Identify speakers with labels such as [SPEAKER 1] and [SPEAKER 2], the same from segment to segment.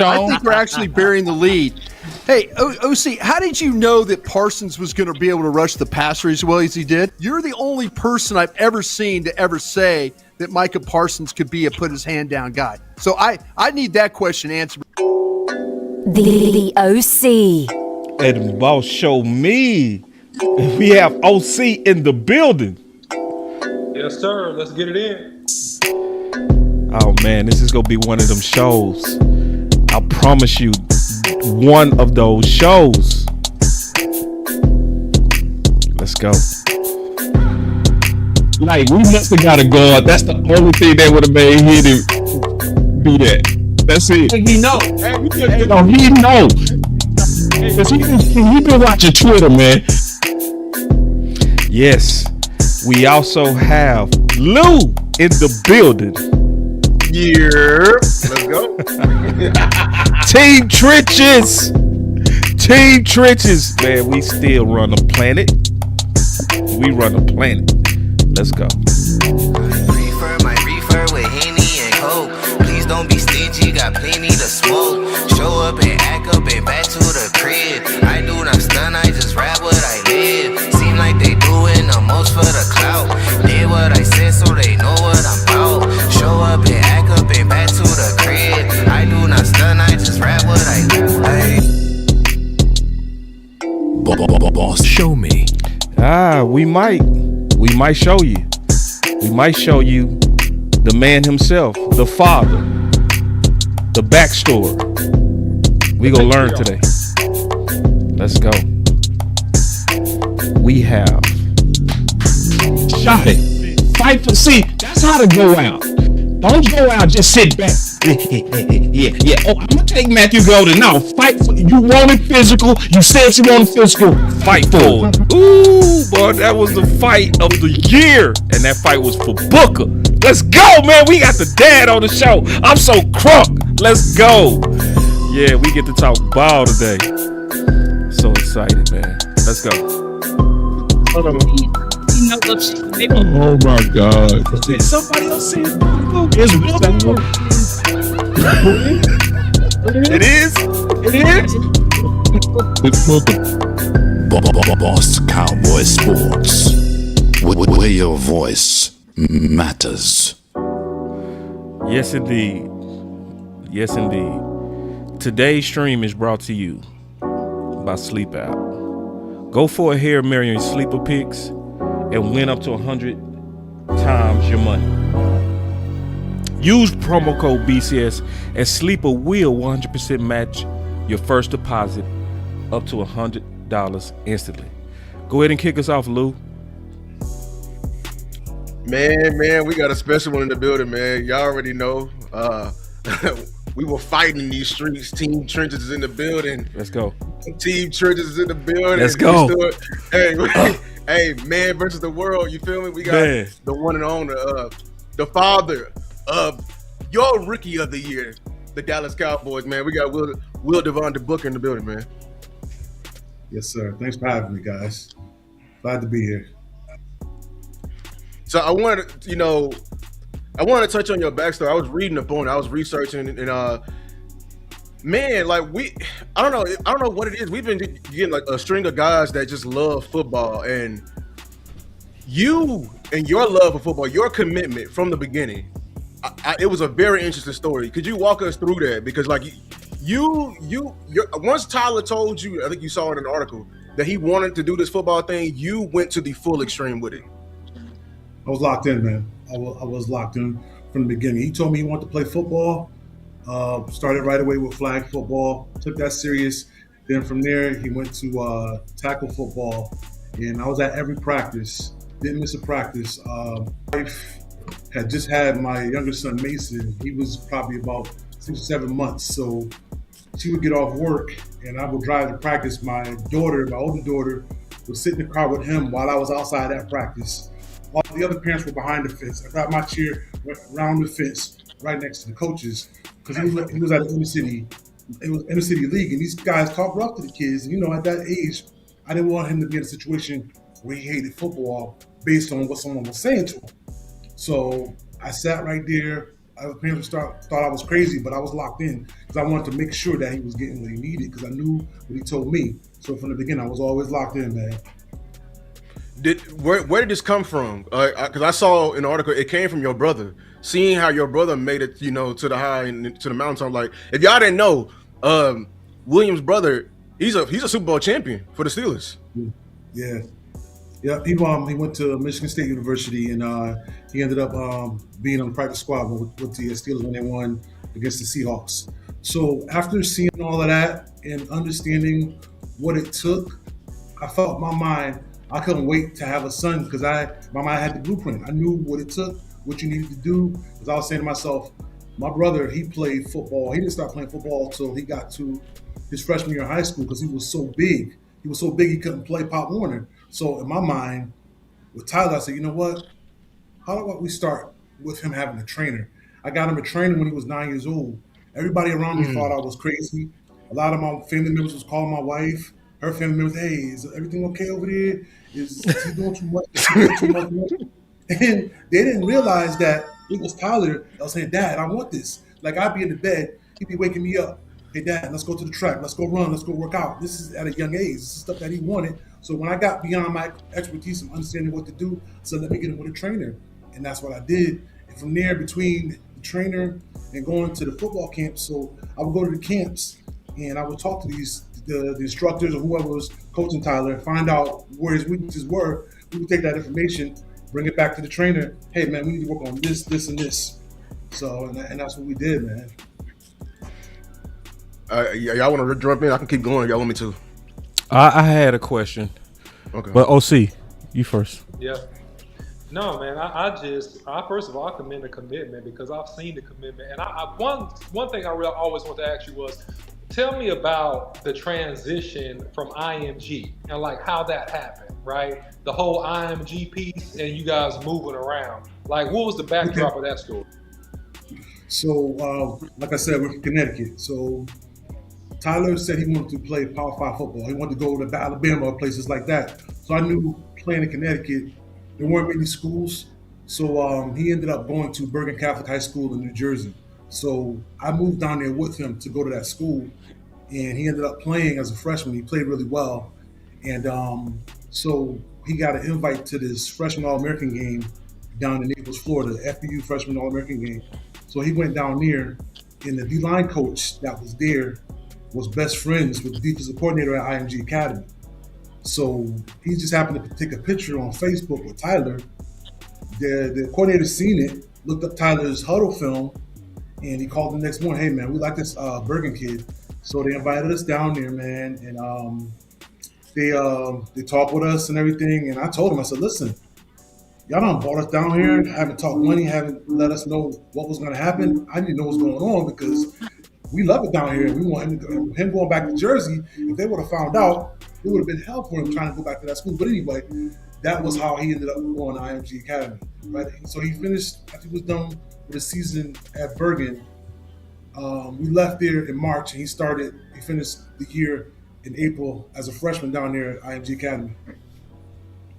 [SPEAKER 1] I think we're actually burying the lead. Hey, OC, how did you know that Parsons was going to be able to rush the passer as well as he did? You're the only person I've ever seen to ever say that Micah Parsons could be a put his hand down guy. So I need that question answered.
[SPEAKER 2] The OC.
[SPEAKER 3] And the boss showed me we have OC in the building.
[SPEAKER 4] Yes, sir. Let's get it in.
[SPEAKER 3] Oh, man, this is going to be one of them shows. I promise you, one of those shows. Let's go.
[SPEAKER 5] Like, we must have got a guard. That's the only thing that would have made him do that. That's it.
[SPEAKER 4] He know.
[SPEAKER 5] He know. Because he been watching Twitter, man.
[SPEAKER 3] Yes, we also have Lou in the building.
[SPEAKER 6] Yeah, let's go.
[SPEAKER 3] Team Trenches. Team Trenches. Man, we still run the planet. We run the planet. Let's go.
[SPEAKER 7] Reefer, my reefer with Henny and Coke. Please don't be stingy, got plenty to smoke. Show up and act up and back to the crib. I do not stun, I just rap what I live. Seem like they doing the most for the clout. Did what I said so they know what I'm about. Show up and act up and back to the crib. I do not stun, I just rap what I live.
[SPEAKER 8] Boss, show me.
[SPEAKER 3] We might show you. We might show you the man himself, the father, the backstory. We gonna learn today. Let's go. We have
[SPEAKER 5] Shot it. Fight for, see, that's how to go out. Don't go out, just sit back. Yeah. Oh, I'm gonna take Matthew Golden. No, fight for, you wanted physical. You said you wanted physical.
[SPEAKER 3] fight for it. Ooh, boy, that was the fight of the year. And that fight was for Booker. Let's go, man. We got the dad on the show. I'm so crunk. Let's go. Yeah, we get to talk ball today. So excited, man. Let's go.
[SPEAKER 5] Oh my God.
[SPEAKER 4] Somebody else said
[SPEAKER 5] It's
[SPEAKER 3] It is?
[SPEAKER 5] It's Booker.
[SPEAKER 8] Boss Cowboy Sports, where your voice matters.
[SPEAKER 3] Yes, indeed. Yes, indeed. Today's stream is brought to you by Sleep Out. Go for a hair marrying sleeper picks and win up to 100 times your money. Use promo code BCS and Sleeper will 100% match your first deposit up to $100 instantly. Go ahead and kick us off, Lou.
[SPEAKER 6] Man, we got a special one in the building, man. Y'all already know. We were fighting in these streets. Team Trenches is in the building.
[SPEAKER 3] Let's go.
[SPEAKER 6] Team Trenches is in the building.
[SPEAKER 3] Let's go.
[SPEAKER 6] Hey, man versus the world. You feel me? We got the one and only, the father of your rookie of the year, the Dallas Cowboys, man. We got Will Devon Booker in the building, man.
[SPEAKER 9] Yes, sir. Thanks for having me, guys. Glad to be here.
[SPEAKER 6] So I wanted to touch on your backstory. I was reading up on it. I was researching, and man, like I don't know what it is. We've been getting like a string of guys that just love football, and you and your love of football, your commitment from the beginning. It was a very interesting story. Could you walk us through that? Because like you once Tyler told you, I think you saw in an article that he wanted to do this football thing, you went to the full extreme with it.
[SPEAKER 9] I was locked in, man. I was locked in from the beginning. He told me he wanted to play football. Started right away with flag football. Took that serious. Then from there, he went to tackle football. And I was at every practice. Didn't miss a practice. Wife had just had my younger son, Mason. He was probably about 6 or 7 months. So she would get off work, and I would drive to practice. My older daughter, would sit in the car with him while I was outside at practice. All the other parents were behind the fence. I got my chair, went around the fence right next to the coaches, because he was at the inner city league, and these guys talk rough to the kids. And, at that age, I didn't want him to be in a situation where he hated football based on what someone was saying to him. So I sat right there. Parents thought I was crazy, but I was locked in because I wanted to make sure that he was getting what he needed because I knew what he told me. So from the beginning, I was always locked in, man.
[SPEAKER 6] Where did this come from? Because I saw an article, it came from your brother. Seeing how your brother made it, to the high and to the mountain. I'm like, if y'all didn't know, Williams' brother, he's a Super Bowl champion for the Steelers.
[SPEAKER 9] Yeah. He went to Michigan State University and he ended up being on the practice squad with the Steelers when they won against the Seahawks. So after seeing all of that and understanding what it took, I felt in my mind I couldn't wait to have a son because my mind had the blueprint. I knew what it took, what you needed to do. Because I was saying to myself, my brother, he played football. He didn't start playing football until he got to his freshman year of high school because he was so big. He was so big he couldn't play Pop Warner. So in my mind, with Tyler, I said, you know what? How about we start with him having a trainer? I got him a trainer when he was 9 years old. Everybody around me thought I was crazy. A lot of my family members was calling my wife, her family members, hey, is everything okay over there? Is he doing too much? Is he doing too much? And they didn't realize that it was Tyler that was saying, Dad, I want this. Like I'd be in the bed, he'd be waking me up. Hey, Dad, let's go to the track. Let's go run. Let's go work out. This is at a young age. This is stuff that he wanted. So when I got beyond my expertise and understanding what to do, so let me get him with a trainer. And that's what I did. And from there, between the trainer and going to the football camps, so I would go to the camps and I would talk to the instructors or whoever was coaching Tyler and find out where his weaknesses were. We would take that information, bring it back to the trainer. Hey, man, we need to work on this, this, and this. So, and that's what we did, man.
[SPEAKER 6] Y'all want to jump in? I can keep going if y'all want me to.
[SPEAKER 3] I had a question. Okay. But OC, you first.
[SPEAKER 4] Yeah. No, man. I first of all, I commend the commitment because I've seen the commitment. And one thing I really always want to ask you was, tell me about the transition from IMG and like how that happened, right? The whole IMG piece and you guys moving around. Like, what was the backdrop of that story?
[SPEAKER 9] So, like I said, we're from Connecticut. So Tyler said he wanted to play Power 5 football. He wanted to go to Alabama or places like that. So I knew playing in Connecticut, there weren't many schools. So he ended up going to Bergen Catholic High School in New Jersey. So I moved down there with him to go to that school. And he ended up playing as a freshman. He played really well. And so he got an invite to this freshman All-American game down in Naples, Florida, the FBU freshman All-American game. So he went down there, and the D-line coach that was there was best friends with the defensive coordinator at IMG Academy. So he just happened to take a picture on Facebook with Tyler. The coordinator seen it, looked up Tyler's huddle film, and he called the next morning, hey, man, we like this Bergen kid. So they invited us down there, man, and they talked with us and everything. And I told him, I said, listen, y'all done brought us down here, haven't talked money, haven't let us know what was going to happen. I didn't know what was going on because we love it down here. We want him going back to Jersey. If they would have found out, it would have been hell for him trying to go back to that school. But anyway, that was how he ended up going to IMG Academy. Right? So he finished, after he was done with the season at Bergen. We left there in March, and he finished the year in April as a freshman down there at IMG Academy.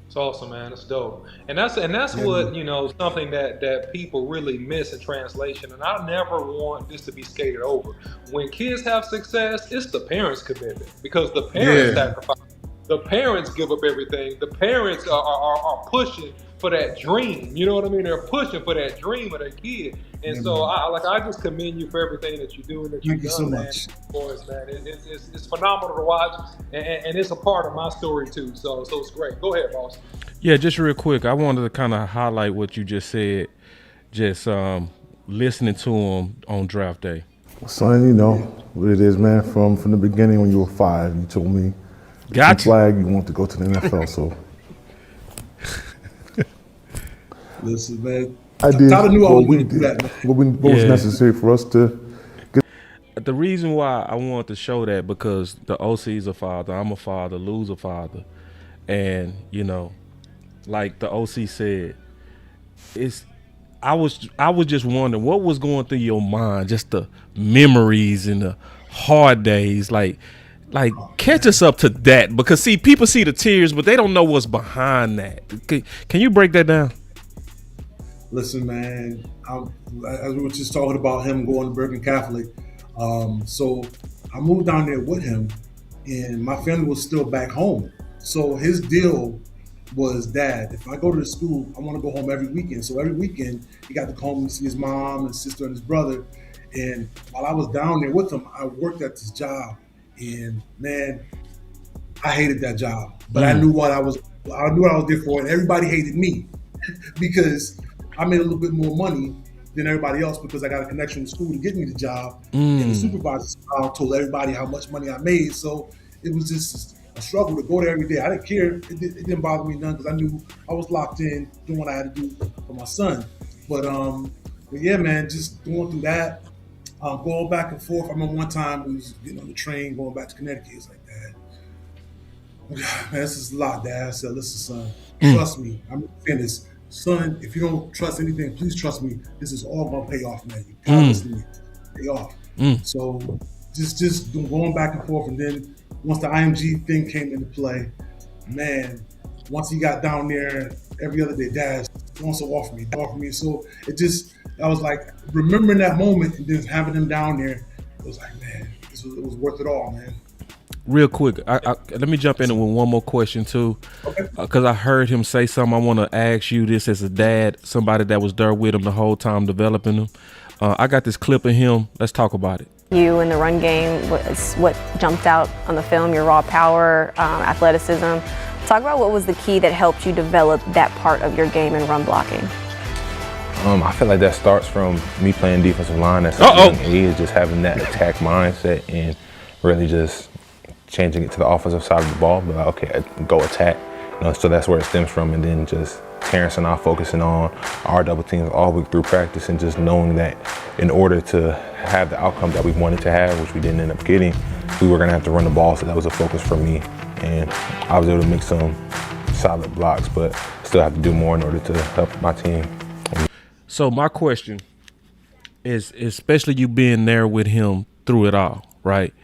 [SPEAKER 4] It's awesome, man. It's dope. And that's what, something that people really miss in translation. And I never want this to be skated over. When kids have success, it's the parents' commitment because the parents sacrifice. The parents give up everything. The parents are pushing for that dream. You know what I mean? They're pushing for that dream of their kid. And so I just commend you for everything that you do and that you've done, so much. Boys, man. It's phenomenal to watch, and it's a part of my story too. So it's great. Go ahead, boss.
[SPEAKER 3] Yeah, just real quick. I wanted to kind of highlight what you just said. Just listening to him on draft day.
[SPEAKER 10] Son, you know what it is, man. From the beginning, when you were 5, you told me.
[SPEAKER 3] Gotcha.
[SPEAKER 10] Flag, you want to go to the NFL, so.
[SPEAKER 9] Listen, man.
[SPEAKER 10] I did
[SPEAKER 9] what
[SPEAKER 10] was necessary for us to get.
[SPEAKER 3] The reason why I wanted to show that because the OC's a father, I'm a father, Lou's a father. And, like the OC said, I was just wondering what was going through your mind, just the memories and the hard days, like catch us up to that, because see, people see the tears, but they don't know what's behind that. Can you break that down?
[SPEAKER 9] Listen, man, as we were just talking about him going to Bergen Catholic, so I moved down there with him, and my family was still back home. So his deal was, Dad, if I go to the school, I want to go home every weekend. So every weekend, he got to come home and see his mom and sister and his brother. And while I was down there with him, I worked at this job, and man, I hated that job. But I knew what I was there for, and everybody hated me because I made a little bit more money than everybody else because I got a connection with school to get me the job. And the supervisor told everybody how much money I made. So it was just a struggle to go there every day. I didn't care. It didn't bother me none because I knew I was locked in doing what I had to do for my son. But yeah, man, just going through that, going back and forth. I remember one time we was getting on the train going back to Connecticut. It's like, Dad, man, this is a lot, Dad. I said, listen, son, trust me. I'm saying this. Son, if you don't trust anything, please trust me. This is all gonna pay off, man. You gotta listen to me. Pay off. So just going back and forth, and then once the IMG thing came into play, man, once he got down there every other day, Dad, also offer me. So I was like remembering that moment and then having him down there. It was like, man, it was worth it all, man.
[SPEAKER 3] Real quick, let me jump in with one more question too, because I heard him say something. I want to ask you this as a dad, somebody that was there with him the whole time developing him. I got this clip of him. Let's talk about it.
[SPEAKER 11] You in the run game was what jumped out on the film, your raw power, athleticism. Talk about what was the key that helped you develop that part of your game in run blocking.
[SPEAKER 12] I feel like that starts from me playing defensive line at such a young age, just having that attack mindset and really just changing it to the offensive side of the ball, but okay, go attack. So that's where it stems from, and then just Terrence and I focusing on our double teams all week through practice, and just knowing that in order to have the outcome that we wanted to have, which we didn't end up getting, we were gonna have to run the ball. So that was a focus for me, and I was able to make some solid blocks, but still have to do more in order to help my team.
[SPEAKER 3] So my question is, especially you being there with him through it all, right?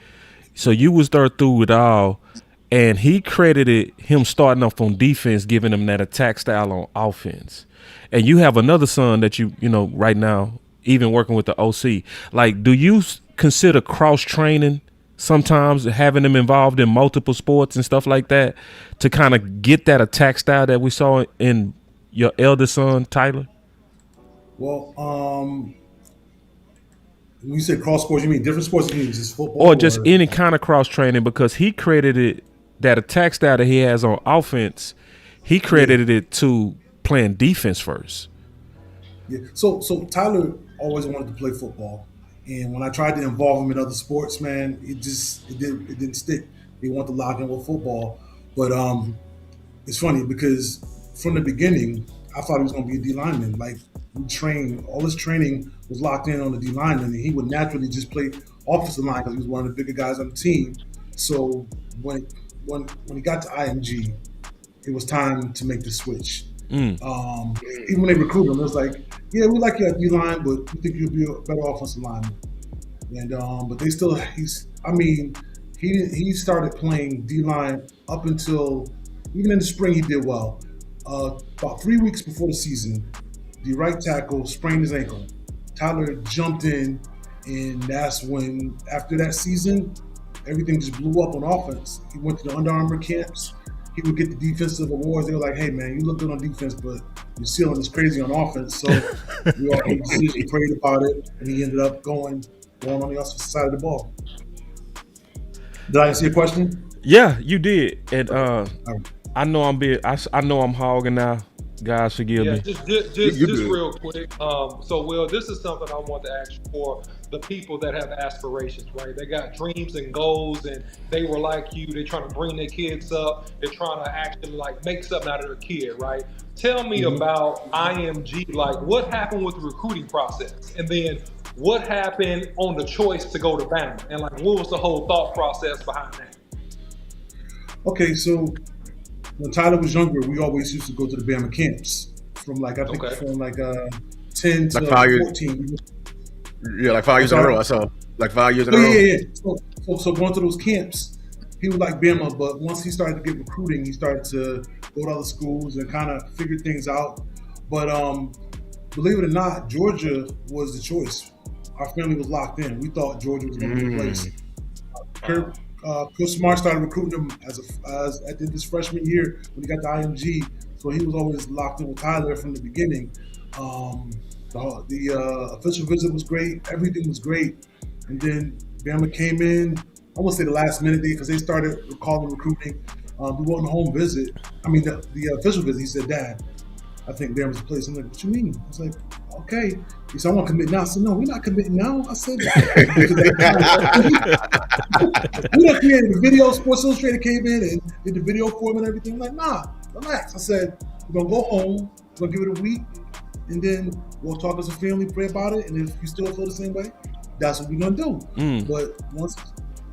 [SPEAKER 3] So you was there through it all, and he credited him starting off on defense, giving him that attack style on offense. And you have another son that you know right now, even working with the OC. Like, do you consider cross training sometimes, having them involved in multiple sports and stuff like that, to kind of get that attack style that we saw in your eldest son, Tyler?
[SPEAKER 9] Well, when you say cross sports, you mean different sports? You mean just football?
[SPEAKER 3] Or just any kind of cross training, because he credited that attack style that he has on offense, he credited it to playing defense first.
[SPEAKER 9] Yeah. So Tyler always wanted to play football, and when I tried to involve him in other sports, man, it didn't stick. He wanted to lock in with football, but it's funny because from the beginning, I thought he was going to be a D lineman. Like, we trained, all his training was locked in on the D lineman, and he would naturally just play offensive line because he was one of the bigger guys on the team. So when he got to IMG, it was time to make the switch. Even when they recruited him, it was like, yeah, we like you at D line, but we think you'll be a better offensive lineman. And but they still, he started playing D line up until even in the spring he did well. About 3 weeks before the season, the right tackle sprained his ankle. Tyler jumped in, and that's when, after that season, everything just blew up on offense. He went to the Under Armour camps. He would get the defensive awards. They were like, hey, man, you look good on defense, but your ceiling is crazy on offense. So we all made a decision, prayed about it, and he ended up going on the offensive side of the ball. Did I answer your question?
[SPEAKER 3] Yeah, you did. And I know I'm hogging now. Guys, forgive me.
[SPEAKER 4] Just real quick. So, Will, this is something I want to ask you for the people that have aspirations, right? They got dreams and goals, and they were like you. They're trying to bring their kids up. They're trying to actually like make something out of their kid, right? Tell me about IMG. Like, what happened with the recruiting process, and then what happened on the choice to go to Bama, and like, what was the whole thought process behind that?
[SPEAKER 9] Okay, so when Tyler was younger, we always used to go to the Bama camps from like, I think from like 10 to 14.
[SPEAKER 6] Yeah, like 5 years in a row. I saw like 5 years in a row.
[SPEAKER 9] Yeah. So going to those camps, he was like Bama, but once he started to get recruiting, he started to go to other schools and kind of figure things out. But believe it or not, Georgia was the choice. Our family was locked in. We thought Georgia was going to be the place. Coach Smart started recruiting him as at his freshman year when he got the IMG. So he was always locked in with Tyler from the beginning. The official visit was great. Everything was great. And then Bama came in, I won't say the last minute because they started calling recruiting. We went on a home visit. I mean, the official visit, he said, Dad, I think Bama's the place. I'm like, what you mean? I was like, okay. He said, I want to commit now. I said, no, we're not committing now. I said, we done created the video. Sports Illustrated came in and did the video for him and everything. I'm like, nah, relax. I said, we're going to go home. We're going to give it a week. And then we'll talk as a family, pray about it. And if you still feel the same way, that's what we're going to do.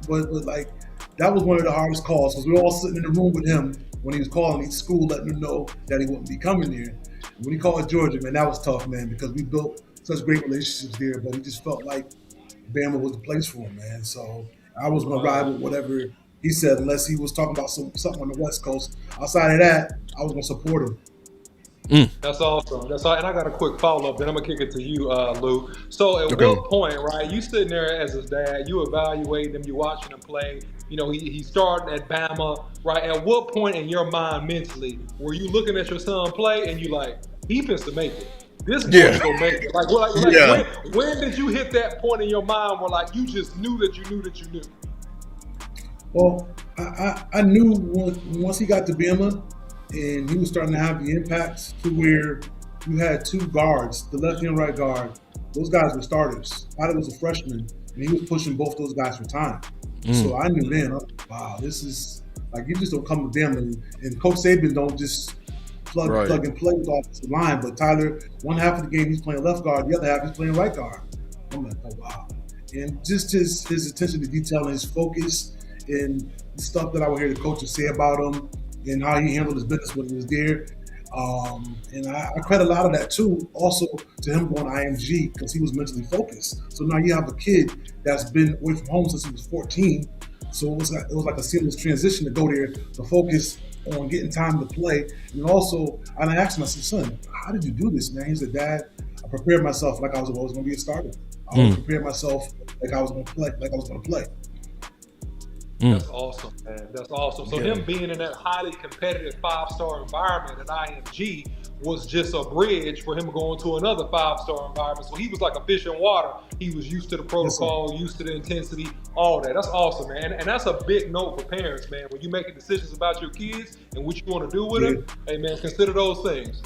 [SPEAKER 9] But like, that was one of the hardest calls because we were all sitting in the room with him when he was calling each school, letting them know that he wouldn't be coming there. When he called Georgia, man, that was tough, man, because we built such great relationships there, but he just felt like Bama was the place for him, man. So I was going to ride with whatever he said, unless he was talking about something on the West Coast. Outside of that, I was going to support him.
[SPEAKER 4] That's awesome. That's all. And I got a quick follow-up, then I'm going to kick it to you, Lou. So at what point, right, you sitting there as his dad, you evaluating him, you watching him play, you know, he's starting at Bama, right? At what point in your mind mentally were you looking at your son play and you like, he fits to make it? This boy's gonna make it. When did you hit that point in your mind where like you just knew that you knew?
[SPEAKER 9] Well, I knew once he got to Bama and he was starting to have the impacts to where you had two guards, the left and right guard. Those guys were starters. Tyler was a freshman and he was pushing both those guys for time. So I knew then, wow, this is like you just don't come to Bama and Coach Saban don't just plug and play with offensive line. But Tyler, one half of the game he's playing left guard, the other half he's playing right guard. I'm like, oh wow. And just his attention to detail and his focus and the stuff that I would hear the coaches say about him and how he handled his business when he was there. And I credit a lot of that too, also to him going to IMG because he was mentally focused. So now you have a kid that's been away from home since he was 14. So it was like a seamless transition to go there to focus on getting time to play. And also, and I asked him, I said, son, how did you do this, man? He said, Dad, I prepared myself like I was always going to be a starter. I always prepared myself like I was going to play.
[SPEAKER 4] That's awesome, man. That's awesome. So him being in that highly competitive 5-star environment at IMG was just a bridge for him going to another 5-star environment. So he was like a fish in water. He was used to the protocol, used to the intensity, all that. That's awesome, man. And that's a big note for parents, man. When you're making decisions about your kids and what you want to do with them, hey, man, consider those things.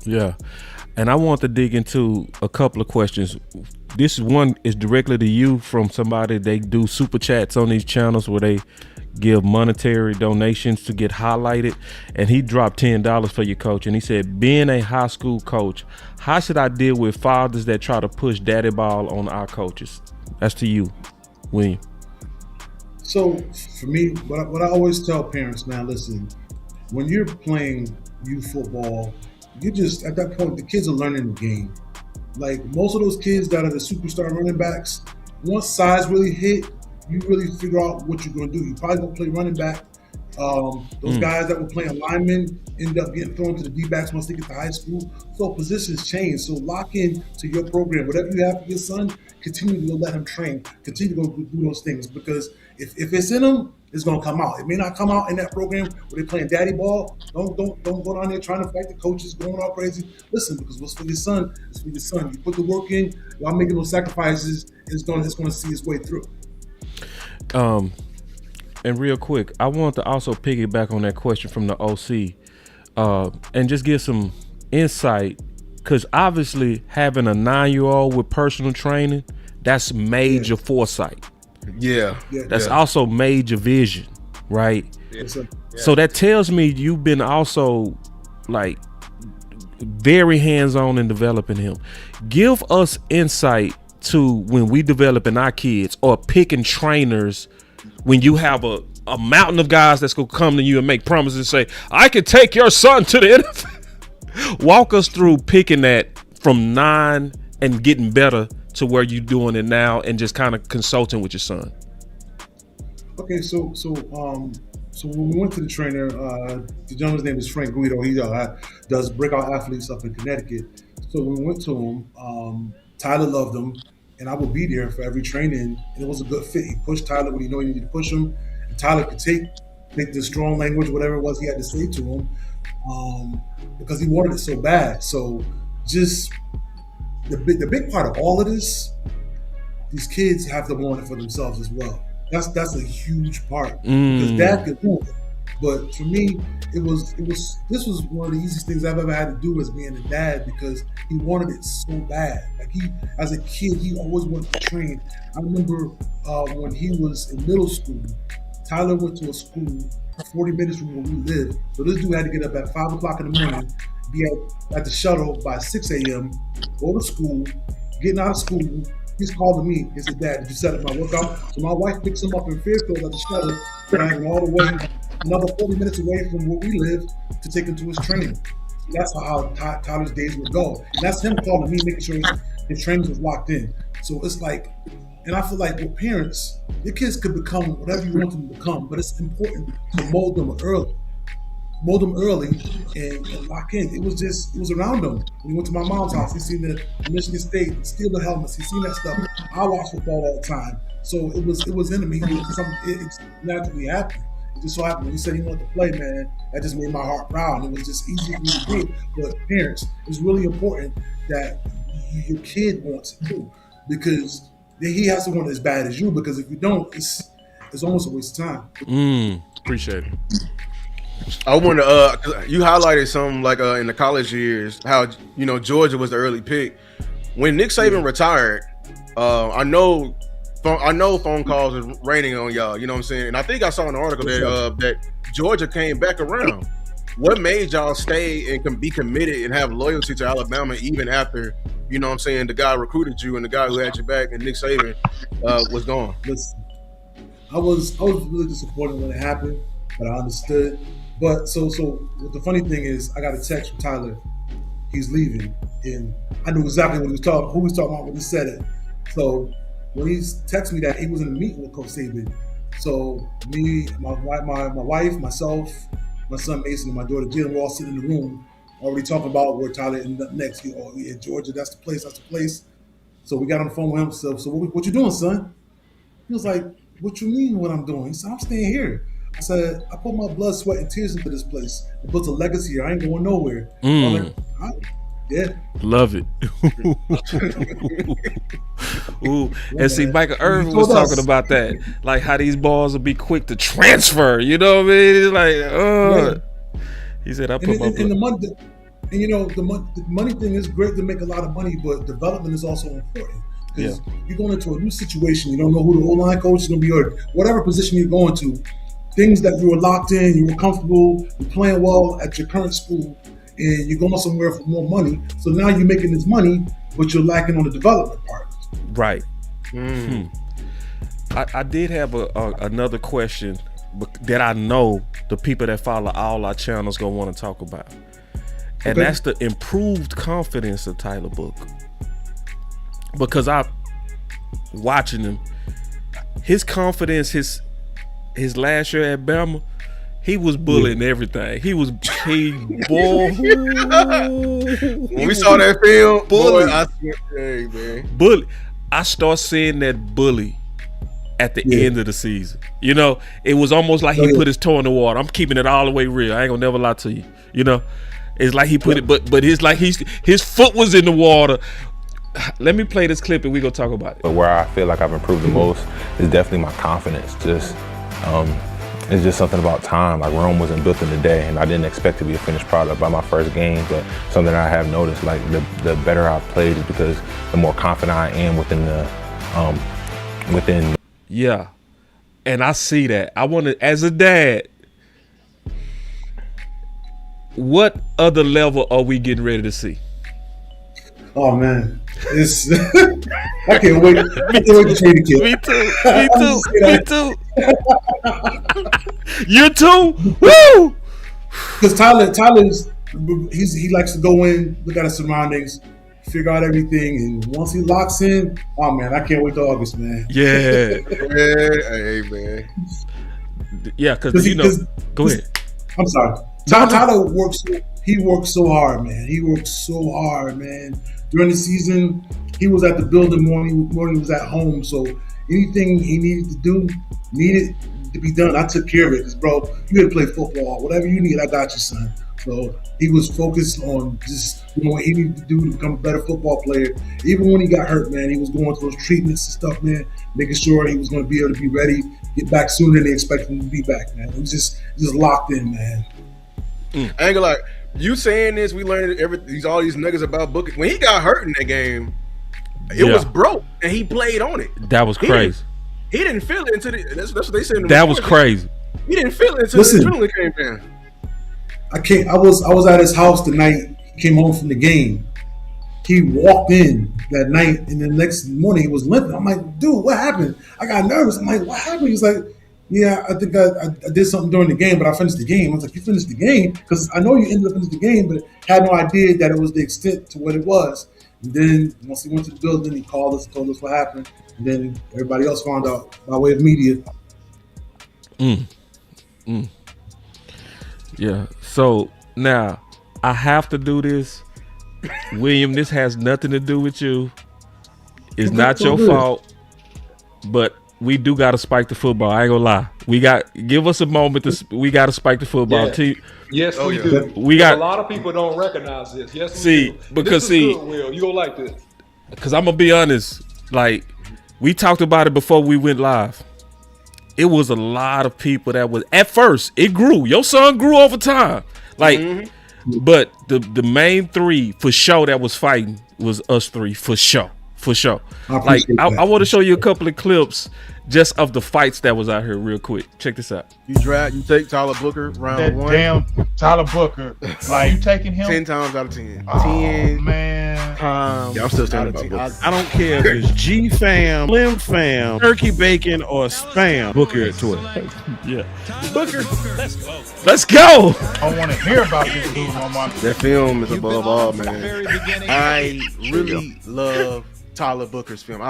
[SPEAKER 3] Yeah. And I want to dig into a couple of questions. This one is directly to you from somebody. They do super chats on these channels where they give monetary donations to get highlighted. And he dropped $10 for your coach. And he said, being a high school coach, how should I deal with fathers that try to push daddy ball on our coaches? That's to you, William.
[SPEAKER 9] So for me, what I always tell parents, now listen, when you're playing youth football, you just, at that point, the kids are learning the game. Like most of those kids that are the superstar running backs, once size really hit, you really figure out what you're going to do. You probably going to play running back. Those guys that were playing linemen end up getting thrown to the D-backs once they get to high school. So positions change. So lock in to your program. Whatever you have for your son, continue to let him train. Continue to go do those things because if it's in him, it's going to come out. It may not come out in that program where they're playing daddy ball. Don't go down there trying to fight the coaches, going all crazy. Listen, because what's for your son is for your son. You put the work in, while making those sacrifices, it's going to see its way through.
[SPEAKER 3] And real quick, I want to also piggyback on that question from the OC and just give some insight because obviously having a 9-year-old with personal training, that's major foresight. That's also major vision, right? So that tells me you've been also like very hands-on in developing him. Give us insight to when we developing our kids or picking trainers when you have a mountain of guys that's gonna come to you and make promises and say, I can take your son to the NFL. Walk us through picking that from 9 and getting better to where you're doing it now and just kind of consulting with your son.
[SPEAKER 9] Okay, so when we went to the trainer, the gentleman's name is Frank Guido. He does breakout athletes up in Connecticut. So when we went to him, Tyler loved him, and I would be there for every training. And it was a good fit. He pushed Tyler when he knew he needed to push him, and Tyler could take the strong language, whatever it was he had to say to him, because he wanted it so bad. So just the big part of all of this, these kids have to want it for themselves as well. That's a huge part because dad could want it, but for me, this was one of the easiest things I've ever had to do as being a dad because he wanted it so bad. Like as a kid, he always wanted to train. I remember when he was in middle school, Tyler went to a school 40 minutes from where we lived. So this dude had to get up at 5 o'clock in the morning, be at the shuttle by 6 a.m., go to school, getting out of school. He's calling me. He said, "Dad, did you set up my workout?" So my wife picks him up in Fairfield at the shuttle, driving all the way another 40 minutes away from where we live to take him to his training. That's how Tyler's days would go. And that's him calling me, making sure his training was locked in. So it's like, and I feel like with parents, your kids could become whatever you want them to become, but it's important to mold them early and lock in. It was around them. When he went to my mom's house, he seen the Michigan State steal the helmets. He seen that stuff. I watch football all the time. So it was in him. It naturally happened. It just so happened when he said he wanted to play, man, that just made my heart proud. It was just easy for me to do. But parents, it's really important that your kid wants it too, because he has to want it as bad as you, because if you don't, it's almost a waste of time.
[SPEAKER 3] Appreciate it.
[SPEAKER 6] I want to. You highlighted something like in the college years how Georgia was the early pick. When Nick Saban retired, I know phone calls are raining on y'all. You know what I'm saying? And I think I saw an article that Georgia came back around. What made y'all stay and be committed and have loyalty to Alabama even after the guy recruited you and the guy who had your back and Nick Saban was gone?
[SPEAKER 9] Listen, I was really disappointed when it happened, but I understood. But so the funny thing is, I got a text from Tyler. He's leaving, and I knew exactly who he was talking about when he said it. So when he texted me that, he was in a meeting with Coach Saban. So me, my wife, myself, my son Mason, and my daughter Jill, we're all sitting in the room, already talking about where Tyler ended up next. Georgia, that's the place. So we got on the phone with him. So what you doing, son? He was like, "What you mean what I'm doing?" He said, "I'm staying here." I said, "I put my blood, sweat, and tears into this place. I built a legacy here. I ain't going nowhere." I'm like, "All right, yeah."
[SPEAKER 3] Love it. Ooh. And see, Michael Irvin was talking about that. Like how these balls will be quick to transfer. You know what I mean? It's like, He said, "I put my blood."
[SPEAKER 9] And the money thing is great to make a lot of money, but development is also important. Because you're going into a new situation, you don't know who the O-line coach is going to be, or whatever position you're going to. Things that you were locked in, you were comfortable, you're playing well at your current school, and you're going somewhere for more money. So now you're making this money, but you're lacking on the development part.
[SPEAKER 3] Right. I did have another question that I know the people that follow all our channels gonna want to talk about, and that's the improved confidence of Tyler Book. Because I'm watching him, his confidence, his last year at Bama, he was bullying everything. He was boy.
[SPEAKER 6] When we saw that film, bully.
[SPEAKER 3] Bully. I start seeing that bully at the end of the season. It was almost like he put his toe in the water. I'm keeping it all the way real. I ain't gonna never lie to you. It's like he put it, but it's like his foot was in the water. Let me play this clip and we gonna talk about it.
[SPEAKER 12] But where I feel like I've improved the most is definitely my confidence. It's just something about time. Like Rome wasn't built in a day, and I didn't expect to be a finished product by my first game. But something I have noticed, like the better I've played, is because the more confident I am within.
[SPEAKER 3] Yeah, and I see that. I want to, as a dad, what other level are we getting ready to see?
[SPEAKER 9] Oh man, it's I can't wait. I can't wait to train the kid.
[SPEAKER 3] Me too. You too. Woo!
[SPEAKER 9] Because Tyler's he likes to go in, look at his surroundings, figure out everything, and once he locks in, oh man, I can't wait till August, man.
[SPEAKER 3] Yeah.
[SPEAKER 6] Hey man.
[SPEAKER 3] Yeah, because go ahead.
[SPEAKER 9] I'm sorry. Tyler works. he worked so hard, man. He worked so hard, man. During the season, he was at the building more than he was at home. So anything he needed to do, needed to be done, I took care of it. Cause bro, you gotta play football. Whatever you need, I got you, son. So he was focused on just what he needed to do to become a better football player. Even when he got hurt, man, he was going through those treatments and stuff, man, making sure he was going to be able to be ready, get back sooner than they expected him to be back, man. He was just locked in, man.
[SPEAKER 6] I ain't gonna lie. You saying this, we learned all these niggas about Booker. When he got hurt in that game, it was broke, and he played on it.
[SPEAKER 3] That was crazy.
[SPEAKER 6] He didn't feel it until that's what they said. In the
[SPEAKER 3] that was crazy.
[SPEAKER 6] He didn't feel it until the adrenaline came in.
[SPEAKER 9] I was at his house the night he came home from the game. He walked in that night, and the next morning he was limping. I'm like, dude, what happened? I got nervous. I'm like, what happened? He's like, yeah, I think I did something during the game, but I finished the game. I was like, you finished the game? Because I know you ended up finishing the game, but had no idea that it was the extent to what it was. And then once he went to the building, he called us, told us what happened, and then everybody else found out by way of media.
[SPEAKER 3] Yeah. So now I have to do this. William, this has nothing to do with you. It's not your fault, but we do got to spike the football. I ain't gonna lie. Give us a moment. We got to spike the football.
[SPEAKER 4] Yeah. Yes, we do.
[SPEAKER 3] We got
[SPEAKER 4] a lot of people don't recognize this. Yes,
[SPEAKER 3] we
[SPEAKER 4] do.
[SPEAKER 3] Because
[SPEAKER 4] this is good, Will. You gonna like this?
[SPEAKER 3] Because I'm gonna be honest. Like we talked about it before we went live. It was a lot of people that was at first. It grew. Your son grew over time. Like, but the main three for sure that was fighting was us three for sure. For sure. I want to show you a couple of clips just of the fights that was out here real quick. Check this out.
[SPEAKER 6] You take Tyler Booker round one.
[SPEAKER 13] Damn Tyler Booker. Like you taking him
[SPEAKER 6] 10 times out of 10.
[SPEAKER 13] Oh,
[SPEAKER 6] 10
[SPEAKER 13] man.
[SPEAKER 6] times. Yeah, I'm still standing by Booker.
[SPEAKER 5] I don't care if it's G fam, Slim fam, turkey bacon, or spam. Booker at 12.
[SPEAKER 3] Yeah. Booker. Let's go.
[SPEAKER 13] I want to hear about this dude, my mom.
[SPEAKER 6] That film is above all, man. I really love Tyler Booker's film.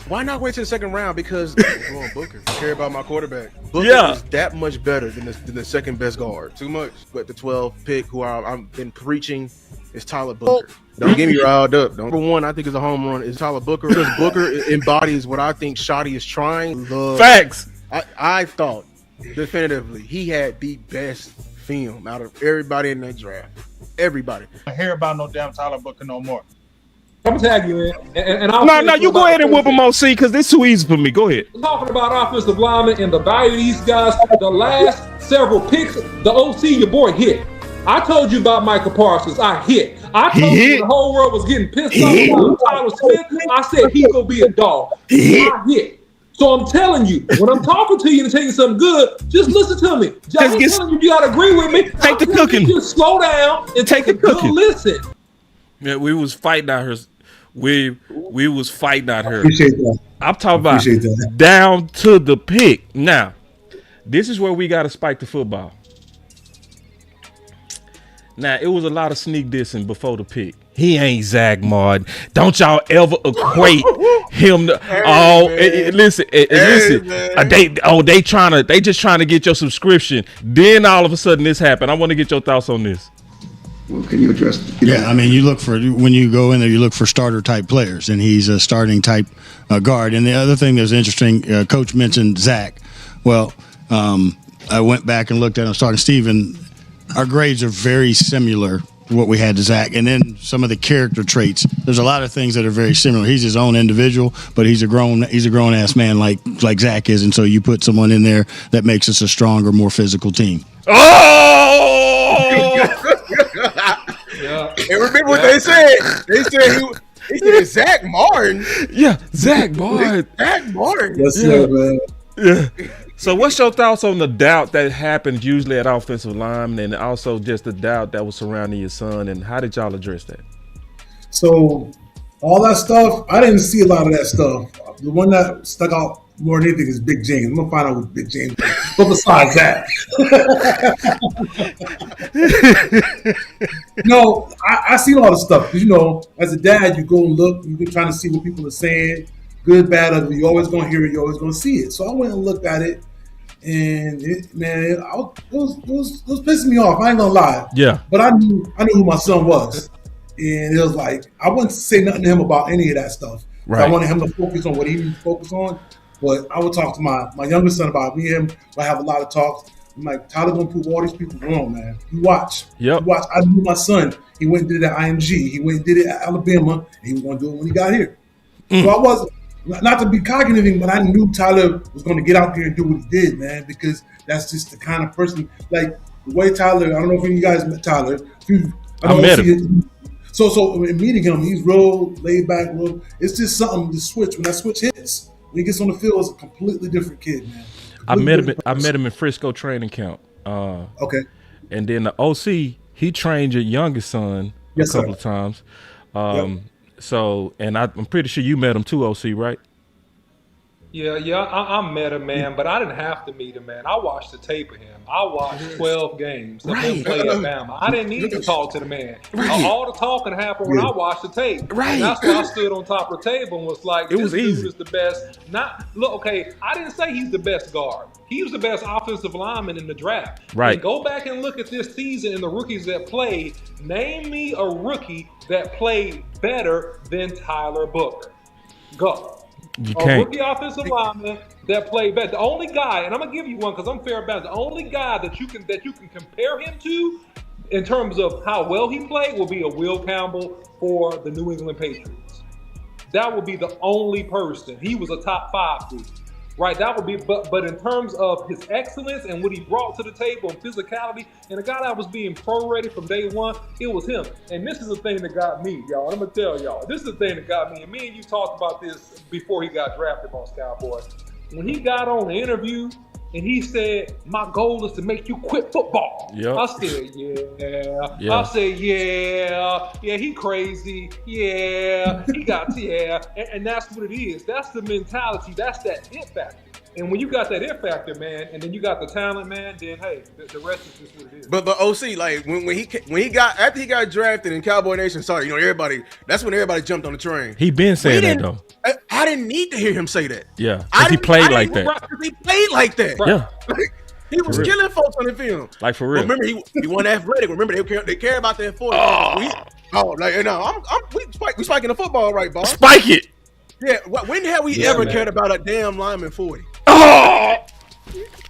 [SPEAKER 6] Why not wait till the second round? Because I'm going Booker. I care about my quarterback. Booker is that much better than the second best guard. Too much. But the 12th pick, who I've been preaching, is Tyler Booker. Don't get me riled up. Number one, I think is a home run is Tyler Booker, because Booker embodies what I think Shotty is trying.
[SPEAKER 3] Facts.
[SPEAKER 6] I thought definitively he had the best film out of everybody in that draft. Everybody.
[SPEAKER 13] I hear about no damn Tyler Booker no more.
[SPEAKER 4] I'm gonna tag you in, and
[SPEAKER 3] no, you go ahead and whoop him on C because this too easy for me. Go ahead.
[SPEAKER 4] Talking about offensive linemen and the value of these guys, the last several picks, the OC, your boy hit. I told you about Michael Parsons. I hit. I told you the whole world was getting pissed off about Tyler Smith. I said he's gonna be a dog. I hit. So I'm telling you, when I'm talking to you to tell you something good, just listen to me. I'm telling you gotta agree with me.
[SPEAKER 3] Take the cooking.
[SPEAKER 4] Just slow down and
[SPEAKER 3] take the cooking.
[SPEAKER 4] Listen.
[SPEAKER 3] Yeah, we was fighting out here. We was fighting out here.
[SPEAKER 9] Appreciate that.
[SPEAKER 3] I'm talking about down to the pick. Now, this is where we got to spike the football. Now, it was a lot of sneak dissing before the pick. He ain't Zach Martin. Don't y'all ever equate him to listen. They just trying to get your subscription. Then all of a sudden this happened. I want to get your thoughts on this.
[SPEAKER 14] Well, can you address? I mean, when you go in there, you look for starter type players, and he's a starting type guard. And the other thing that's interesting, Coach mentioned Zach. Well, I went back and looked at him. I was talking to Steven. Our grades are very similar to what we had to Zach, and then some of the character traits. There's a lot of things that are very similar. He's his own individual, but he's a grown ass man like Zach is, and so you put someone in there that makes us a stronger, more physical team.
[SPEAKER 6] Yeah. And remember what they said? They said he said Zach Martin.
[SPEAKER 3] Yeah, Zach Martin.
[SPEAKER 6] Zach Martin.
[SPEAKER 9] Yes, sir, man.
[SPEAKER 3] Yeah. So what's your thoughts on the doubt that happens usually at offensive line, and also just the doubt that was surrounding your son, and how did y'all address that?
[SPEAKER 9] So all that stuff, I didn't see a lot of that stuff. The one that stuck out more than anything is Big James. I'm gonna find out what Big James is. But besides that, no, I see a lot of stuff. You know, as a dad, you go and look. You've been trying to see what people are saying, good, bad, ugly. You're always gonna hear it. You're always gonna see it. So I went and looked at it, and it was pissing me off. I ain't gonna lie.
[SPEAKER 3] Yeah.
[SPEAKER 9] But I knew who my son was, and it was like I wouldn't say nothing to him about any of that stuff.
[SPEAKER 3] Right.
[SPEAKER 9] I wanted him to focus on what he needed to focus on. But I would talk to my younger son about me and him. I have a lot of talks. I'm like, Tyler gonna prove all these people wrong, man. You watch.
[SPEAKER 3] Yep.
[SPEAKER 9] You watch. I knew my son. He went and did it at IMG. He went and did it at Alabama. And he was gonna do it when he got here. So I wasn't, not to be cocky or anything, but I knew Tyler was gonna get out there and do what he did, man, because that's just the kind of person, like the way Tyler, I don't know if any of you guys met Tyler.
[SPEAKER 3] I met him.
[SPEAKER 9] So in meeting him, he's real laid back, real. It's just something to switch. When that switch hits, when he gets on the field, it's a completely different kid, man.
[SPEAKER 3] I met him in Frisco training camp.
[SPEAKER 9] Okay.
[SPEAKER 3] And then the OC, he trained your youngest son a couple of times. So, and I'm pretty sure you met him too, OC, right?
[SPEAKER 4] Yeah, I met him, man, but I didn't have to meet him, man. I watched the tape of him. I watched 12 games of him play at Bama. I didn't need to talk to the man. All the talking happened when I watched the tape. And that's why I stood on top of the table and was like, this dude is the best. I didn't say he's the best guard. He was the best offensive lineman in the draft.
[SPEAKER 3] Right.
[SPEAKER 4] And go back and look at this season and the rookies that played. Name me a rookie that played better than Tyler Booker. Go.
[SPEAKER 3] You can't.
[SPEAKER 4] A rookie offensive lineman that played better. The only guy, and I'm gonna give you one because I'm fair about it. The only guy that you can compare him to in terms of how well he played will be a Will Campbell for the New England Patriots. That would be the only person. He was a top 5 dude. Right, that would be, but in terms of his excellence and what he brought to the table and physicality, and a guy that was being pro-ready from day one, it was him. And this is the thing that got me, y'all. I'm gonna tell y'all, this is the thing that got me. And me and you talked about this before he got drafted, Boss Cowboy. When he got on the interview and he said, "My goal is to make you quit football."
[SPEAKER 3] Yep.
[SPEAKER 4] I said, yeah. I said, yeah, he crazy. Yeah, he got, and that's what it is. That's the mentality. That's that it factor. And when you got that it factor, man, and then you got the talent, man, then hey, the rest is just what it is.
[SPEAKER 6] But OC, like when he got after he got drafted and Cowboy Nation started, that's when everybody jumped on the train.
[SPEAKER 3] He been saying that though.
[SPEAKER 6] I didn't need to hear him say that.
[SPEAKER 3] Yeah, because he played like that.
[SPEAKER 6] He played like that.
[SPEAKER 3] Yeah.
[SPEAKER 6] He was killing folks on the film.
[SPEAKER 3] Like for real.
[SPEAKER 6] Remember, he won athletic. Remember, they care about that 40. We spiking the football right, boss.
[SPEAKER 3] Spike it.
[SPEAKER 6] Yeah. When have we ever cared about a damn lineman 40?
[SPEAKER 3] Oh.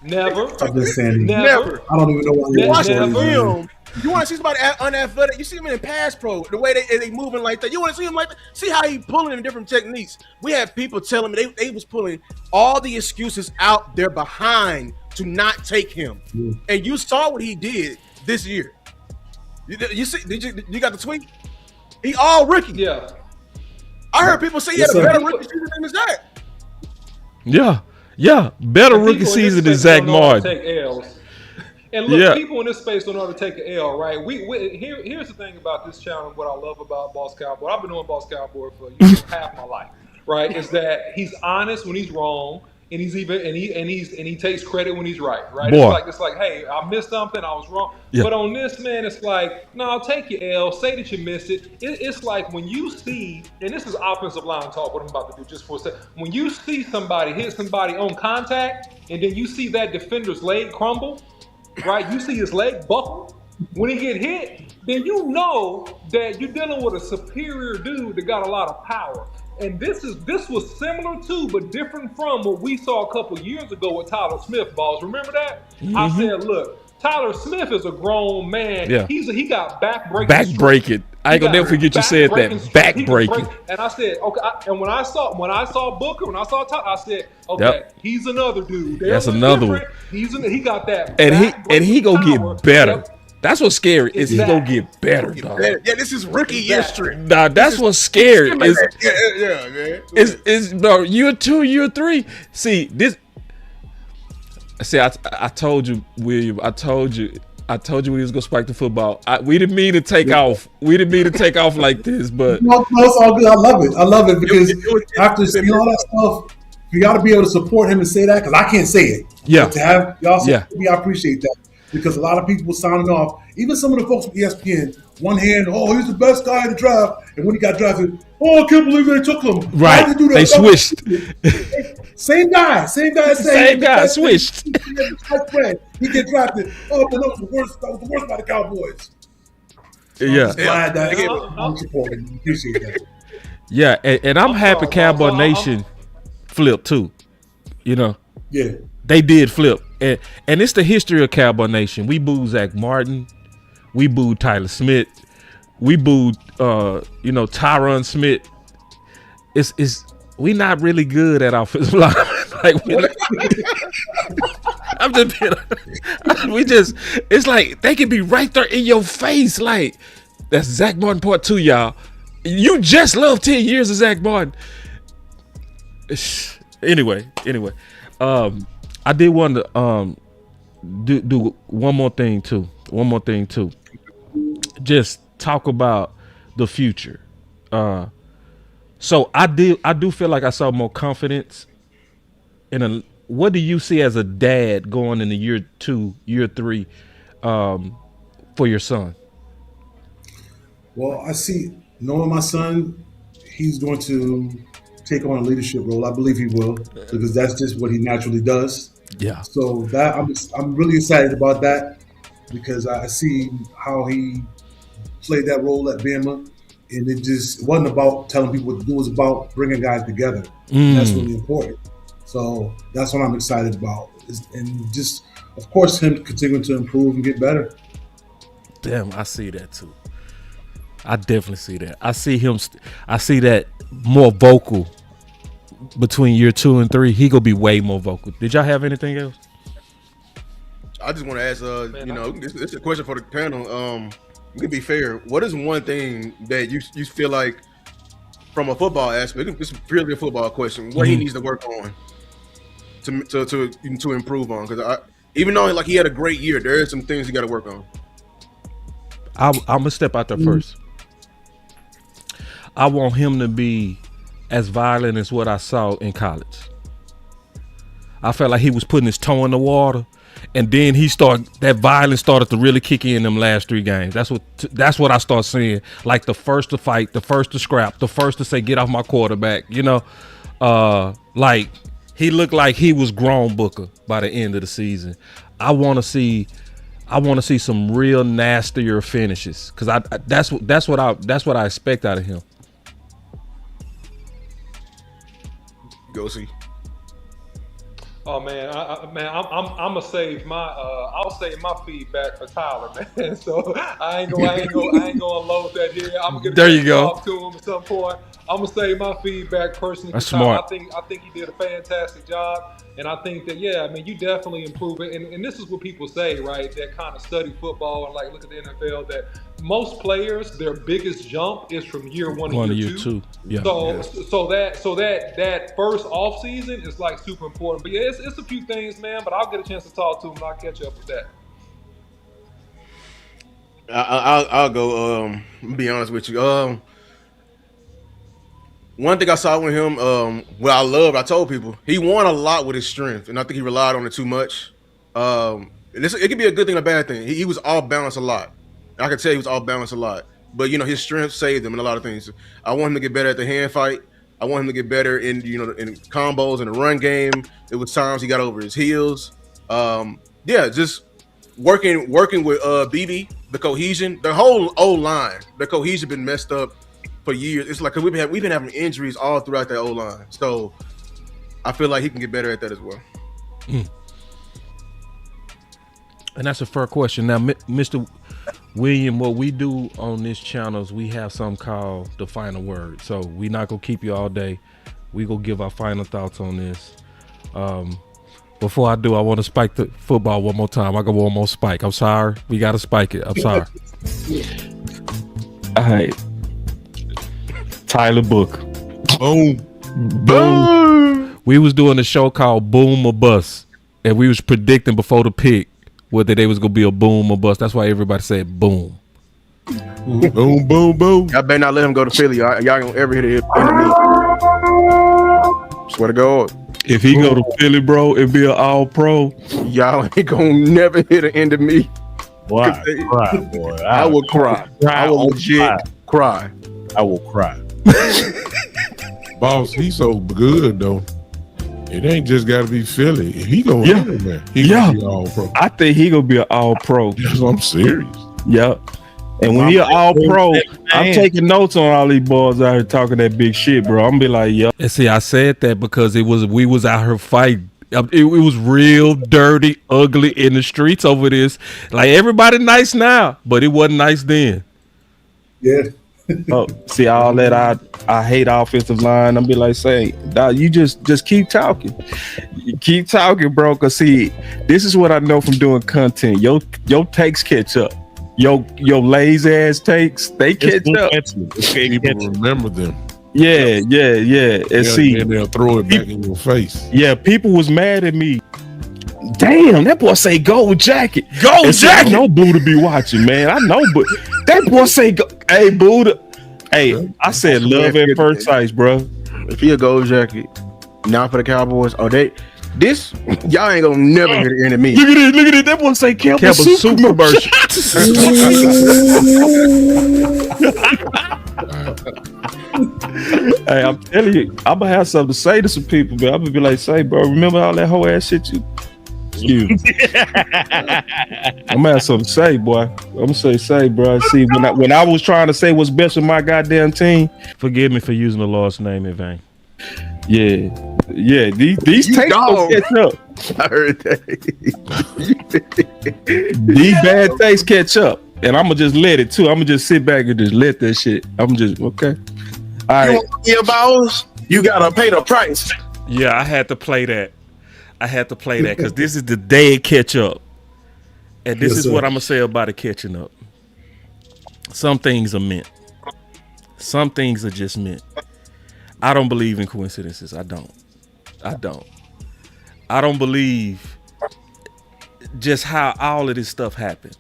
[SPEAKER 4] Never.
[SPEAKER 9] I'm just saying.
[SPEAKER 6] Never.
[SPEAKER 9] I don't even know why
[SPEAKER 6] you watch the film. You want to see somebody unathletic? You see him in pass pro, the way they moving like that. You want to see him like that? See how he pulling in different techniques. We had people telling me they was pulling all the excuses out there behind to not take him. And you saw what he did this year. You see? You got the tweet? He all rookie.
[SPEAKER 4] Yeah.
[SPEAKER 6] I heard people say he had a better rookie season than Zach.
[SPEAKER 3] Yeah. Better rookie season than Zach Martin.
[SPEAKER 4] Take L's. And look, people in this space don't know how to take an L, right? Here's the thing about this channel. What I love about Boss Cowboy, I've been doing Boss Cowboy for half my life, right? Is that he's honest when he's wrong, and he takes credit when he's right?
[SPEAKER 3] Boy.
[SPEAKER 4] It's like, hey, I missed something, I was wrong.
[SPEAKER 3] Yeah.
[SPEAKER 4] But on this, man, it's like, no, I'll take your L, say that you missed it. It's like when you see, and this is offensive line talk, what I'm about to do just for a second. When you see somebody hit somebody on contact, and then you see that defender's leg crumble, right? You see his leg buckle. When he get hit, then you know that you're dealing with a superior dude that got a lot of power. And this was similar to, but different from what we saw a couple years ago with Tyler Smith, balls. Remember that?
[SPEAKER 3] Mm-hmm.
[SPEAKER 4] I said, look, Tyler Smith is a grown man.
[SPEAKER 3] Yeah.
[SPEAKER 4] He got back-breaking.
[SPEAKER 3] Back-breaking. I ain't gonna never forget you said that. Back-breaking.
[SPEAKER 4] And I said, okay. And when I saw Booker, when I saw Tyler, I said, okay, he's another dude.
[SPEAKER 3] That's another one.
[SPEAKER 4] He got that.
[SPEAKER 3] And he gonna get better.
[SPEAKER 4] Yep.
[SPEAKER 3] That's what's scary. Is he gonna get better, dog?
[SPEAKER 6] Yeah, this is rookie year streak.
[SPEAKER 3] Nah, that's what's scary.
[SPEAKER 6] Yeah, man.
[SPEAKER 3] Is no year 2, year 3. See this. See, I told you, William. I told you we was gonna spike the football. We didn't mean to take off. We didn't mean to take off like this, but
[SPEAKER 9] no, it's all good. I love it because after seeing all that stuff, you got to be able to support him and say that because I can't say it.
[SPEAKER 3] Yeah.
[SPEAKER 9] But to have y'all say me, I appreciate that because a lot of people were signing off. Even some of the folks from ESPN, one hand, oh, he's the best guy in the draft, and when he got drafted, oh, I can't believe they took him.
[SPEAKER 3] Right. They switched.
[SPEAKER 9] Same guy.
[SPEAKER 3] Same guy switched.
[SPEAKER 9] He get drafted. Oh, but that was the worst. That was the worst by the Cowboys. So
[SPEAKER 3] Yeah.
[SPEAKER 9] I'm just glad that I'm supporting. Appreciate that.
[SPEAKER 3] Yeah, and I'm happy Cowboy Nation flipped too. You know.
[SPEAKER 9] Yeah.
[SPEAKER 3] They did flip. And it's the history of Cowboy Nation. We booed Zach Martin. We booed Tyler Smith. We booed Tyron Smith. It's we not really good at offensive line. Like I'm just it's like they can be right there in your face. Like that's Zach Martin part 2, y'all. You just love 10 years of Zach Martin. Anyway. I did want to do one more thing too. Just talk about the future. So I do feel like I saw more confidence what do you see as a dad going into year 2, year 3 for your son?
[SPEAKER 9] Well, I see, knowing my son, he's going to take on a leadership role. I believe he will, because that's just what he naturally does.
[SPEAKER 3] Yeah.
[SPEAKER 9] So that I'm really excited about that, because I see how he played that role at Bama, and it wasn't about telling people what to do. It was about bringing guys together. That's really important. So that's what I'm excited about, and just, of course, him continuing to improve and get better.
[SPEAKER 3] Damn, I see that too. I definitely see that. I see him. I see that more vocal between year 2 and 3. He gonna be way more vocal. Did y'all have anything else?
[SPEAKER 6] I just want to ask, it's a question for the panel. To be fair, what is one thing that you feel like, from a football aspect, it's purely a football question, what he needs to work on to improve on? Because even though like he had a great year, there are some things he got to work on.
[SPEAKER 3] I'm gonna step out there first. I want him to be as violent as what I saw in college. I felt like he was putting his toe in the water, and then that violence started to really kick in them last 3 games. That's what I start seeing. Like the first to fight, the first to scrap, the first to say, "Get off my quarterback." Like he looked like he was grown Booker by the end of the season. I want to see some real nastier finishes, because that's what I expect out of him.
[SPEAKER 6] Go see.
[SPEAKER 4] Oh man, I'm gonna save I'll save my feedback for Tyler, man. So I ain't gonna load that here. I'm gonna talk to him at some point. I'm gonna save my feedback personally.
[SPEAKER 3] That's
[SPEAKER 4] Tyler.
[SPEAKER 3] smart.
[SPEAKER 4] I think he did a fantastic job, and I think that you definitely improve it. And this is what people say, right? That kind of study football and like look at the NFL. That most players, their biggest jump is from year 1 to year 2.
[SPEAKER 3] Yeah.
[SPEAKER 4] So that first off season is like super important. But yeah, it's a few things, man. But I'll get a chance to talk to him and I'll catch up with that.
[SPEAKER 6] I'll go. Be honest with you. One thing I saw with him, I told people, he won a lot with his strength, and I think he relied on it too much. It could be a good thing and a bad thing. He was all balanced a lot. I can tell he was all balanced a lot. But his strength saved him in a lot of things. I want him to get better at the hand fight. I want him to get better in in combos and the run game. It was times he got over his heels. Just working with BB, the cohesion, the whole O-line, the cohesion been messed up for years. It's like we've been having injuries all throughout that O-line. So I feel like he can get better at that as well.
[SPEAKER 3] And that's a fair question. Now, Mr. William, what we do on this channel is we have something called the final word. So we're not gonna keep you all day. We gonna give our final thoughts on this. Before I do, I want to spike the football one more time. I got one more spike. I'm sorry. We got to spike it. I'm sorry. All right. Tyler Book. Boom. We was doing a show called Boom or Bust, and we was predicting before the pick whether they was going to be a boom or bust. That's why everybody said boom.
[SPEAKER 6] Boom, boom, boom. Y'all better not let him go to Philly. Y'all gonna ever hit it in me. Swear to God.
[SPEAKER 3] If he go to Philly, bro, it'd be an all-pro.
[SPEAKER 6] Y'all ain't gonna never hit an end of me.
[SPEAKER 5] Why? Cry, boy.
[SPEAKER 6] I will cry. I will legit cry.
[SPEAKER 5] I will cry.
[SPEAKER 15] Boss, he's so good though.
[SPEAKER 3] It ain't just got to be Philly. If he go anywhere, he gonna be all pro.
[SPEAKER 5] I think he gonna be an all pro.
[SPEAKER 3] Yes, I'm serious.
[SPEAKER 5] Yep. And when he an all pro, I'm taking notes on all these boys out here talking that big shit, bro. I'm gonna be like, yo.
[SPEAKER 3] And see, I said that because we was out here fighting. It was real dirty, ugly in the streets over this. Like everybody nice now, but it wasn't nice then.
[SPEAKER 9] Yeah.
[SPEAKER 5] Oh, see all that I hate offensive line. I'm be like, say, dog, you just keep talking. You keep talking, bro. Cause see, this is what I know from doing content. Your takes catch up. Your lazy ass takes, they catch up.
[SPEAKER 3] People remember them.
[SPEAKER 5] Yeah. And see,
[SPEAKER 3] and they'll throw it back in your face.
[SPEAKER 5] Yeah, people was mad at me. Damn, that boy say gold jacket.
[SPEAKER 3] Gold jacket.
[SPEAKER 5] I know Buddha be watching, man. I know, but that boy say, hey, Buddha. Hey, I said love at first sight, bro.
[SPEAKER 6] If he a gold jacket, now for the Cowboys, y'all ain't gonna never get the end of me.
[SPEAKER 5] Look at it. That boy say Campbell Soup commercial. Hey, I'm telling you, I'm gonna have something to say to some people, man. I'm gonna be like, say, bro, remember all that whole ass shit you. I'm gonna have something to say, boy. I'm gonna say, bro. See, when I was trying to say what's best with my goddamn team, forgive me for using the Lord's name in vain. Yeah. These takes don't catch up.
[SPEAKER 6] I heard that.
[SPEAKER 5] These bad takes catch up, and I'm gonna just let it too. I'm gonna just sit back and just let that shit. I'm just okay. All right.
[SPEAKER 6] You want your balls? You gotta pay the price.
[SPEAKER 3] Yeah, I had to play that because this is the day it catch up. And this is what I'm going to say about it catching up. Some things are meant. Some things are just meant. I don't believe in coincidences. I don't believe just how all of this stuff happened.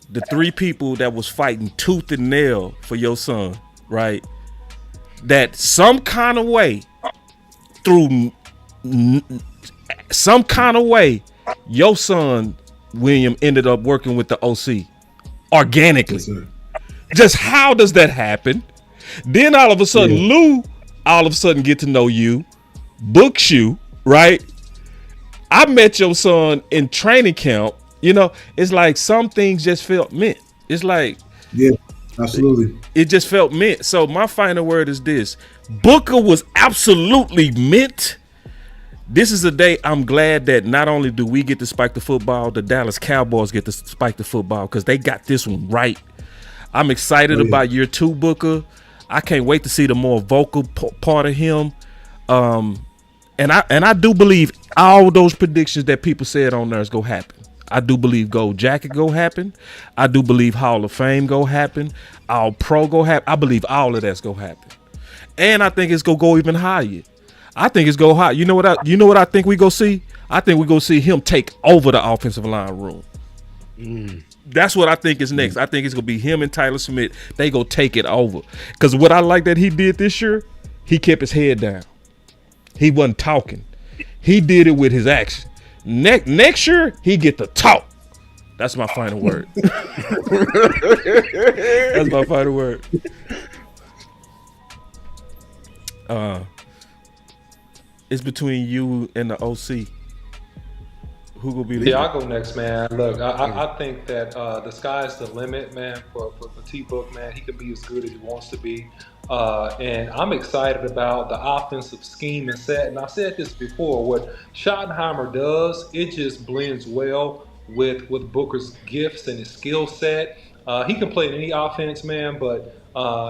[SPEAKER 3] The three people that was fighting tooth and nail for your son, right? That some kind of way, through some kind of way, your son William ended up working with the OC organically. Just how does that happen? Then all of a sudden, Lou, all of a sudden get to know you, books you, right? I met your son in training camp. You know, it's like some things just felt meant. It's like,
[SPEAKER 9] yeah, absolutely.
[SPEAKER 3] It just felt meant. So my final word is this: Booker was absolutely meant. This is a day I'm glad that not only do we get to spike the football, the Dallas Cowboys get to spike the football because they got this one right. I'm excited about year 2 Booker. I can't wait to see the more vocal part of him. And I do believe all those predictions that people said on there is gonna happen. I do believe Gold Jacket go happen. I do believe Hall of Fame go happen. All Pro go happen. I believe all of that's gonna happen. And I think it's gonna go even higher. I think it's go high. You know what I think we go see? I think we go see him take over the offensive line room. That's what I think is next. I think it's gonna be him and Tyler Smith. They go take it over. Because what I like that he did this year, he kept his head down. He wasn't talking. He did it with his action. Next year, he get to talk. That's my final word. That's my final word. It's between you and the OC. Who will be the
[SPEAKER 4] I'll go next, man. Look, I think that the sky's the limit, man, for T-Book, man. He can be as good as he wants to be. And I'm excited about the offensive scheme and set. And I said this before, what Schottenheimer does, it just blends well with Booker's gifts and his skill set. He can play in any offense, man, but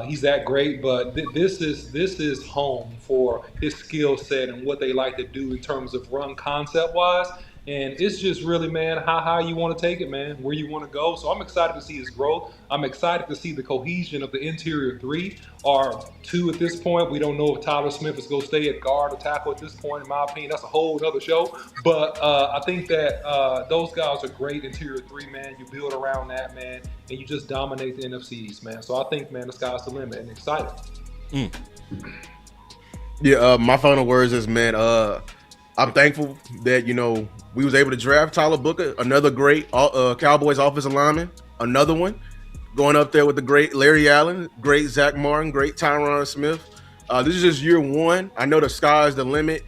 [SPEAKER 4] he's that great. But this is home for his skill set and what they like to do in terms of run concept-wise. And it's just really, man, how you want to take it, man, where you want to go. So I'm excited to see his growth. I'm excited to see the cohesion of the interior 3 or 2 at this point. We don't know if Tyler Smith is going to stay at guard or tackle at this point, in my opinion. That's a whole other show. But I think that those guys are great interior 3, man. You build around that, man, and you just dominate the NFC East, man. So I think, man, the sky's the limit and excited.
[SPEAKER 6] Yeah, my final words is, man, I'm thankful that, we was able to draft Tyler Booker, another great Cowboys offensive lineman, another one, going up there with the great Larry Allen, great Zach Martin, great Tyron Smith. This is just year 1. I know the sky's the limit.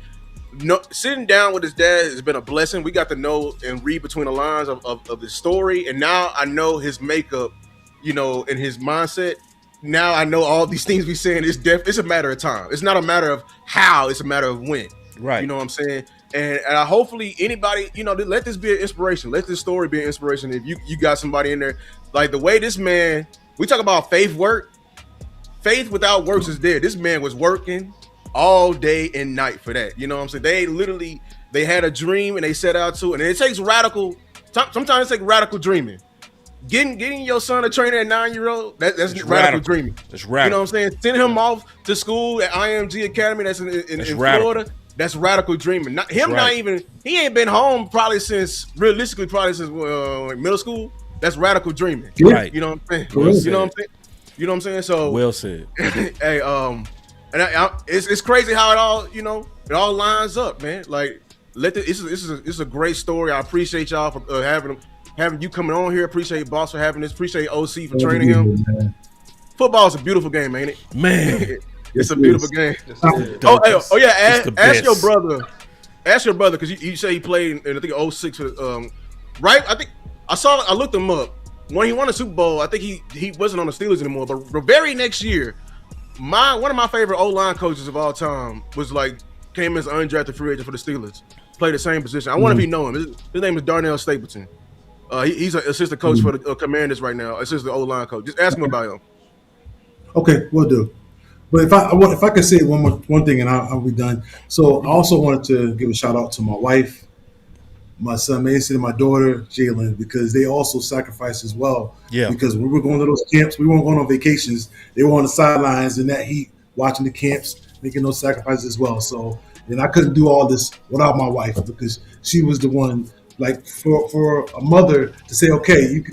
[SPEAKER 6] no, sitting down with his dad has been a blessing. We got to know and read between the lines of his story, and now I know his makeup, and his mindset. Now I know all these things we saying. It's a matter of time. It's not a matter of how. It's a matter of when.
[SPEAKER 3] Right.
[SPEAKER 6] You know what I'm saying? And hopefully anybody, let this be an inspiration. Let this story be an inspiration. If you got somebody in there, like the way this man, we talk about faith Faith without works is dead. This man was working all day and night for that. You know what I'm saying? They had a dream and they set out to, and it takes sometimes it takes radical dreaming. Getting your son a trainer at 9-year-old, that's radical dreaming.
[SPEAKER 3] That's radical.
[SPEAKER 6] You know what I'm saying? Sending him off to school at IMG Academy that's in Florida. That's radical dreaming. He ain't been home realistically since middle school. That's radical dreaming.
[SPEAKER 3] Right.
[SPEAKER 6] You know what I'm saying?
[SPEAKER 3] Well
[SPEAKER 6] you know what I'm saying? You know what I'm saying? So
[SPEAKER 3] well said.
[SPEAKER 6] Hey, it's crazy how it all lines up, man. Like, this is a great story. I appreciate y'all for having you coming on here. Appreciate Boss for having this. Appreciate OC for training him. Football is a beautiful game, ain't it?
[SPEAKER 3] Man,
[SPEAKER 6] it's a beautiful game. Ask your brother. Ask your brother because you say he played in I think 06. Right? I think I looked him up. When he won a Super Bowl, I think he wasn't on the Steelers anymore. But the very next year, one of my favorite O-line coaches of all time came as an undrafted free agent for the Steelers. Played the same position. I wonder if you know him. His name is Darnell Stapleton. He's an assistant coach for the Commanders right now. Assistant O-line coach. Just ask him about him.
[SPEAKER 9] Okay, we'll do. But if I could say one thing and I'll be done. So I also wanted to give a shout out to my wife, my son Mason, and my daughter Jalen, because they also sacrificed as well.
[SPEAKER 3] Yeah.
[SPEAKER 9] Because when we were going to those camps, we weren't going on vacations. They were on the sidelines in that heat, watching the camps, making those sacrifices as well. So, and I couldn't do all this without my wife because she was the one, like for a mother to say, okay,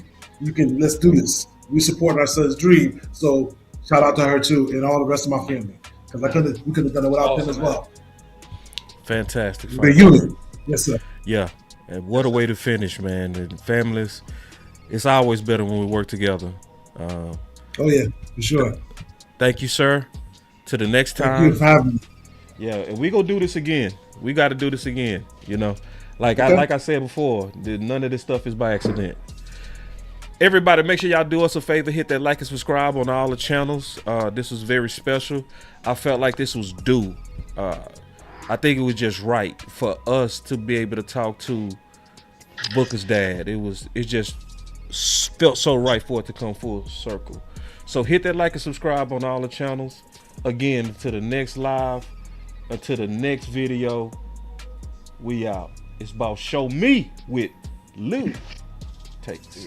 [SPEAKER 9] you can let's do this. We support our son's dream. So shout out to her too, and all the rest of my family, because we couldn't have done it without them as well.
[SPEAKER 3] Fantastic.
[SPEAKER 9] The unit, yes sir.
[SPEAKER 3] Yeah, and what a way to finish, man. And families, it's always better when we work together.
[SPEAKER 9] Oh yeah, for sure.
[SPEAKER 3] Thank you, sir. To the next time.
[SPEAKER 9] Thank you for having me.
[SPEAKER 3] Yeah, and we gonna do this again. We got to do this again. Like I said before, none of this stuff is by accident. Everybody, make sure y'all do us a favor, hit that like and subscribe on all the channels. This was very special. I felt like this was due. I think it was just right for us to be able to talk to Booker's dad. It just felt so right for it to come full circle. So hit that like and subscribe on all the channels. Again, to the next live, to the next video, we out. It's about Show Me with Lou Takes.